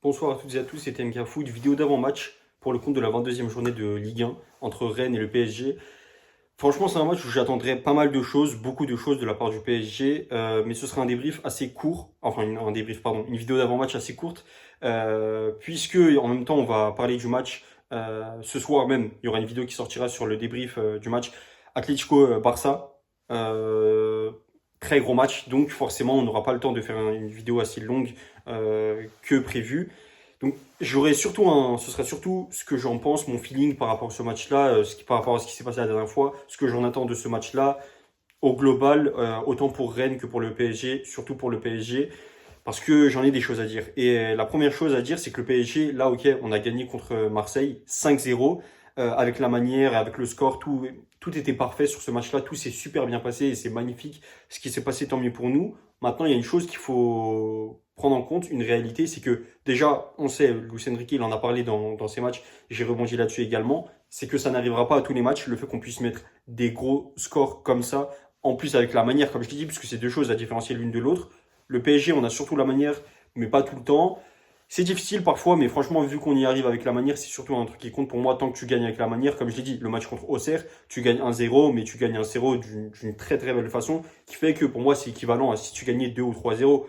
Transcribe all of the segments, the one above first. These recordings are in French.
Bonsoir à toutes et à tous, c'était MK Foot, vidéo d'avant-match pour le compte de la 22e journée de Ligue 1 entre Rennes et le PSG. Franchement, c'est un match où j'attendrai pas mal de choses, beaucoup de choses de la part du PSG, mais ce sera un débrief assez court, enfin un débrief, pardon, une vidéo d'avant-match assez courte, puisque en même temps on va parler du match ce soir même. Il y aura une vidéo qui sortira sur le débrief du match Atlético-Barça. Euh, Très gros match, donc forcément on n'aura pas le temps de faire une vidéo assez longue que prévu. Donc ce sera surtout ce que j'en pense, mon feeling par rapport à ce match-là, par rapport à ce qui s'est passé la dernière fois, ce que j'en attends de ce match-là, au global, autant pour Rennes que pour le PSG, surtout pour le PSG, parce que j'en ai des choses à dire. Et la première chose à dire, c'est que le PSG, là, ok, on a gagné contre Marseille 5-0, avec la manière, avec le score, tout était parfait sur ce match-là, tout s'est super bien passé et c'est magnifique. Ce qui s'est passé, tant mieux pour nous. Maintenant, il y a une chose qu'il faut prendre en compte, une réalité, c'est que déjà, on sait, Luis Enrique, il en a parlé dans ses matchs, j'ai rebondi là-dessus également, c'est que ça n'arrivera pas à tous les matchs, le fait qu'on puisse mettre des gros scores comme ça, en plus avec la manière, comme je l'ai dit, puisque c'est deux choses à différencier l'une de l'autre. Le PSG, on a surtout la manière, mais pas tout le temps. C'est difficile parfois, mais franchement, vu qu'on y arrive avec la manière, c'est surtout un truc qui compte pour moi tant que tu gagnes avec la manière. Comme je l'ai dit, le match contre Auxerre, tu gagnes 1-0, mais tu gagnes 1-0 d'une très très belle façon, qui fait que pour moi, c'est équivalent à si tu gagnais 2 ou 3-0.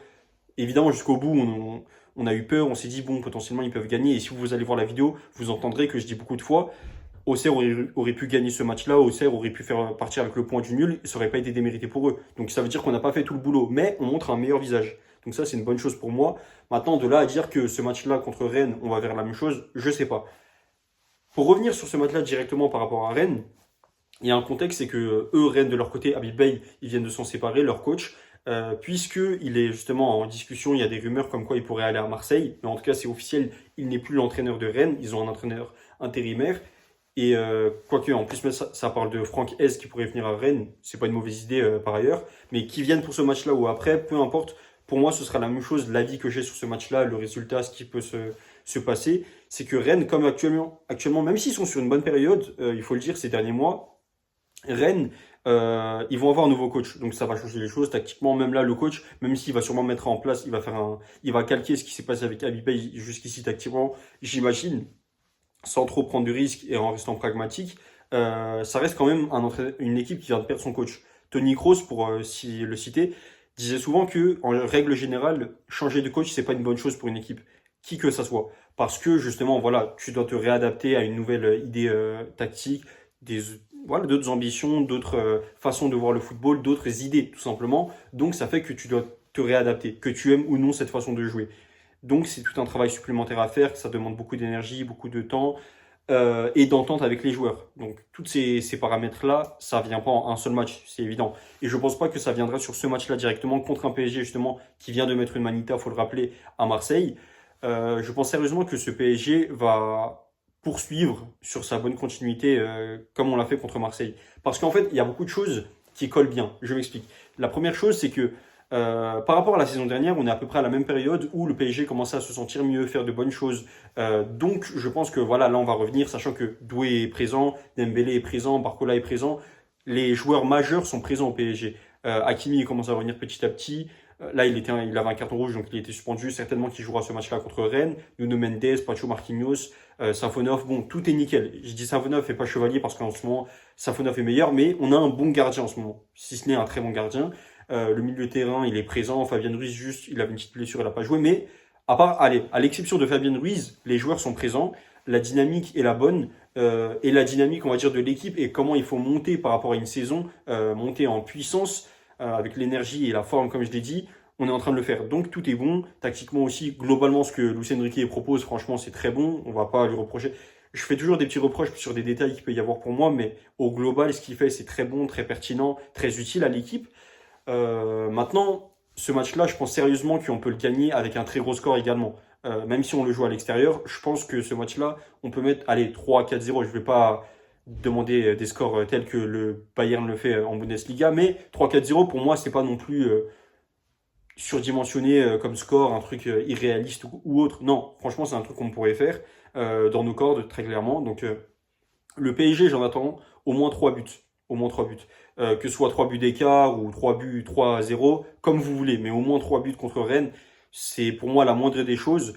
Évidemment, jusqu'au bout, on a eu peur, on s'est dit, bon, potentiellement, ils peuvent gagner. Et si vous allez voir la vidéo, vous entendrez que je dis beaucoup de fois, Auxerre aurait pu gagner ce match-là, Auxerre aurait pu faire partir avec le point du nul, ça n'aurait pas été démérité pour eux. Donc ça veut dire qu'on n'a pas fait tout le boulot, mais on montre un meilleur visage. Donc ça, c'est une bonne chose pour moi. Maintenant, de là à dire que ce match-là contre Rennes, on va vers la même chose, je sais pas. Pour revenir sur ce match-là directement par rapport à Rennes, il y a un contexte, c'est que eux, Rennes de leur côté, Habib Bey, ils viennent de s'en séparer, leur coach, puisque il est justement en discussion, il y a des rumeurs comme quoi il pourrait aller à Marseille, mais en tout cas c'est officiel, il n'est plus l'entraîneur de Rennes, ils ont un entraîneur intérimaire. Et quoique, en plus, ça parle de Franck Hez qui pourrait venir à Rennes, c'est pas une mauvaise idée par ailleurs, mais qui viennent pour ce match-là ou après, peu importe, pour moi ce sera la même chose, l'avis que j'ai sur ce match-là, le résultat, ce qui peut se passer, c'est que Rennes, comme actuellement, même s'ils sont sur une bonne période, il faut le dire, ces derniers mois, Rennes, ils vont avoir un nouveau coach, donc ça va changer les choses tactiquement. Même là, le coach, même s'il va sûrement mettre en place, il va calquer ce qui s'est passé avec Habibay jusqu'ici tactiquement, j'imagine, sans trop prendre de risques et en restant pragmatique. Ça reste quand même une équipe qui vient de perdre son coach. Tony Kroos, pour le citer, disait souvent que, en règle générale, changer de coach, c'est pas une bonne chose pour une équipe, qui que ça soit, parce que justement, voilà, tu dois te réadapter à une nouvelle idée tactique, des voilà, d'autres ambitions, d'autres façons de voir le football, d'autres idées, tout simplement. Donc ça fait que tu dois te réadapter, que tu aimes ou non cette façon de jouer. Donc c'est tout un travail supplémentaire à faire, ça demande beaucoup d'énergie, beaucoup de temps et d'entente avec les joueurs. Donc tous ces paramètres-là, ça vient pas en un seul match, c'est évident. Et je pense pas que ça viendra sur ce match-là directement contre un PSG justement qui vient de mettre une manita, faut le rappeler, à Marseille. Je pense sérieusement que ce PSG va poursuivre sur sa bonne continuité comme on l'a fait contre Marseille. Parce qu'en fait, il y a beaucoup de choses qui collent bien. Je m'explique. La première chose, c'est que par rapport à la saison dernière, on est à peu près à la même période où le PSG commençait à se sentir mieux, faire de bonnes choses. Donc, je pense que voilà, là, on va revenir, sachant que Doué est présent, Dembélé est présent, Barcola est présent. Les joueurs majeurs sont présents au PSG. Hakimi il commence à revenir petit à petit. Là, il avait un carton rouge, donc il était suspendu. Certainement qu'il jouera ce match-là contre Rennes. Nuno Mendes, Pacho Marquinhos, Safonov. Bon, tout est nickel. Je dis Safonov et pas Chevalier parce qu'en ce moment, Safonov est meilleur, mais on a un bon gardien en ce moment, si ce n'est un très bon gardien. Le milieu de terrain, il est présent. Fabien Ruiz, juste, il avait une petite blessure, il n'a pas joué. Mais allez, à l'exception de Fabien Ruiz, les joueurs sont présents. La dynamique est la bonne. Et la dynamique, on va dire, de l'équipe et comment il faut monter par rapport à une saison, monter en puissance avec l'énergie et la forme, comme je l'ai dit. On est en train de le faire. Donc tout est bon. Tactiquement aussi, globalement, ce que Luis Enrique propose, franchement, c'est très bon. On va pas lui reprocher. Je fais toujours des petits reproches sur des détails qu'il peut y avoir pour moi, mais au global, ce qu'il fait, c'est très bon, très pertinent, très utile à l'équipe. Maintenant, ce match-là, je pense sérieusement qu'on peut le gagner avec un très gros score également. Même si on le joue à l'extérieur, je pense que ce match-là, on peut mettre, allez, 3-4-0. Je ne vais pas demander des scores tels que le Bayern le fait en Bundesliga, mais 3-4-0, pour moi, c'est pas non plus surdimensionné comme score, un truc irréaliste ou autre. Non, franchement, c'est un truc qu'on pourrait faire dans nos cordes, très clairement. Donc, le PSG, j'en attends au moins 3 buts. Au moins 3 buts. Que ce soit 3 buts d'écart ou 3 buts 3-0, comme vous voulez, mais au moins 3 buts contre Rennes. C'est pour moi la moindre des choses.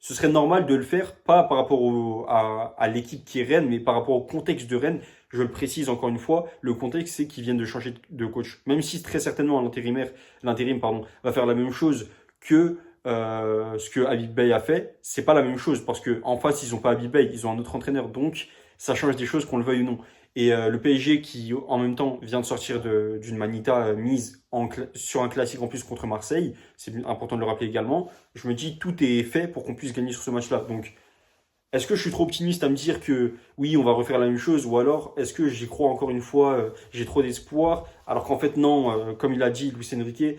Ce serait normal de le faire, pas par rapport à l'équipe qui est Rennes, mais par rapport au contexte de Rennes. Je le précise encore une fois, le contexte, c'est qu'ils viennent de changer de coach. Même si très certainement l'intérim pardon, va faire la même chose que ce que Habib Beye a fait, c'est pas la même chose parce que en face ils ont pas Habib Beye, ils ont un autre entraîneur, donc ça change des choses qu'on le veuille ou non. Et le PSG qui en même temps vient de sortir d'une manita mise sur un classique en plus contre Marseille, c'est important de le rappeler également. Je me dis tout est fait pour qu'on puisse gagner sur ce match-là. Donc est-ce que je suis trop optimiste à me dire que oui, on va refaire la même chose, ou alors est-ce que j'y crois encore une fois, j'ai trop d'espoir, alors qu'en fait non, comme il a dit Luis Enrique,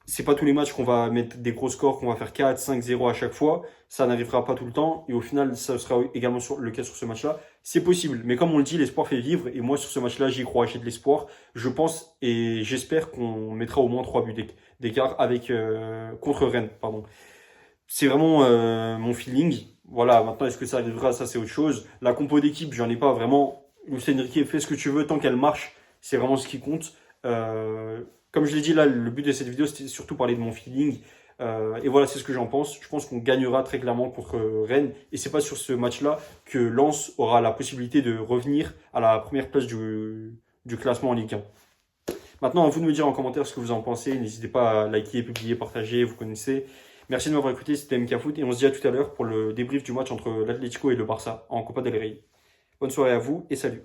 c'est pas tous les matchs qu'on va mettre des gros scores, qu'on va faire 4, 5, 0 à chaque fois. Ça n'arrivera pas tout le temps. Et au final, ça sera également le cas sur ce match-là. C'est possible. Mais comme on le dit, l'espoir fait vivre. Et moi, sur ce match-là, j'y crois, j'ai de l'espoir. Je pense et j'espère qu'on mettra au moins 3 buts d'écart contre Rennes. Pardon. C'est vraiment mon feeling. Voilà, maintenant, est-ce que ça arrivera? Ça, c'est autre chose. La compo d'équipe, j'en ai pas vraiment. Lucien Enrique, fais ce que tu veux tant qu'elle marche. C'est vraiment ce qui compte. Euh, Comme je l'ai dit là, le but de cette vidéo, c'était surtout parler de mon feeling. Et voilà, c'est ce que j'en pense. Je pense qu'on gagnera très clairement contre Rennes. Et c'est pas sur ce match-là que Lens aura la possibilité de revenir à la première place du classement en Ligue 1. Maintenant, à vous de me dire en commentaire ce que vous en pensez. N'hésitez pas à liker, publier, partager, vous connaissez. Merci de m'avoir écouté, c'était MK Foot. Et on se dit à tout à l'heure pour le débrief du match entre l'Atlético et le Barça en Copa del Rey. Bonne soirée à vous et salut.